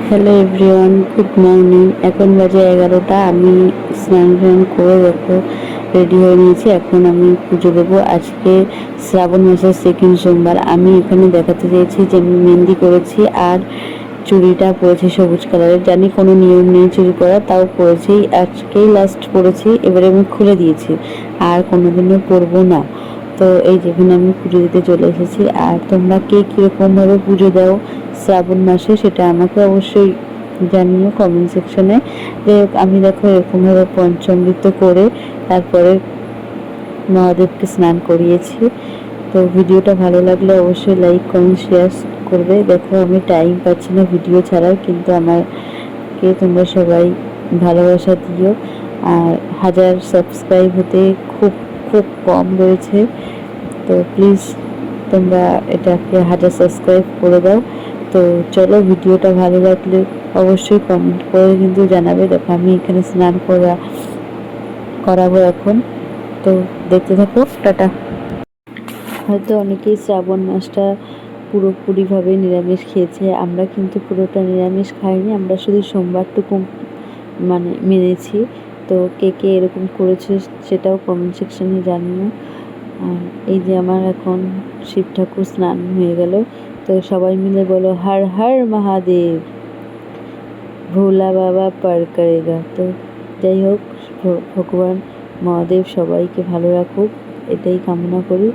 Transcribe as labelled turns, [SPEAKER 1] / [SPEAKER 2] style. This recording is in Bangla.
[SPEAKER 1] Hello everyone, good morning. এখন বাজে 11টা। আমি স্নান টান করে দেখো রেডি হয়ে নিয়েছি। এখন আমি পুজো দেবো। আজকে শ্রাবণ মাসের সেকেন্ড সোমবার। আমি এখানে দেখাতে চেয়েছি যে আমি মেহেন্দি করেছি আর চুড়িটা পরেছি সবুজ কালারের। জানি কোনো নিয়ম নেই চুড়ি পরা, তাও পরেছি। আজকেই লাস্ট পরেছি, এবারে আমি খুলে দিয়েছি, আর কোনোদিনও পরবো না। তো এই যেখানে আমি পুজো দিতে চলে এসেছি। আর তোমরা কে কীরকমভাবে পুজো দাও শ্রাবণ মাসে সেটা আমাকে অবশ্যই জানিও কমেন্ট সেকশনে। যাই হোক, আমি দেখো এরকমভাবে পঞ্চামৃত করে তারপরে মহাদেবকে স্নান করিয়েছি। তো ভিডিওটা ভালো লাগলে অবশ্যই লাইক কমেন্ট শেয়ার করবে। দেখো আমি টাইম পাচ্ছি না ভিডিও ছাড়ার, কিন্তু আমাকে তোমরা সবাই ভালোবাসা দিও। আর 1000 সাবস্ক্রাইব হতে খুব খুব কম রয়েছে। তো প্লিজ তোমরা এটাকে 1000 সাবস্ক্রাইব করে দাও। তো চলো, ভিডিওটা ভালো লাগলে অবশ্যই কমেন্ট করে কিন্তু জানাবে। দেখো আমি এখানে স্নান করাবো এখন। তো দেখতে থাকো, টাটা। হয়তো অনেকেই শ্রাবণ মাসটা পুরোপুরিভাবে নিরামিষ খেয়েছে, আমরা কিন্তু পুরোটা নিরামিষ খাইনি। আমরা শুধু সোমবারটুকু মেনেছি। তো কে কে এরকম করেছে সেটাও কমেন্ট সেকশনে জানিও। আর এই যে আমার এখন শিব ঠাকুর স্নান হয়ে গেল। তো সবাই মিলে বলো হর হর মহাদেব, ভোলা বাবা পার করেগা। তো যাই হোক, ভগবান মহাদেব সবাইকে ভালো রাখুক, এটাই কামনা করি।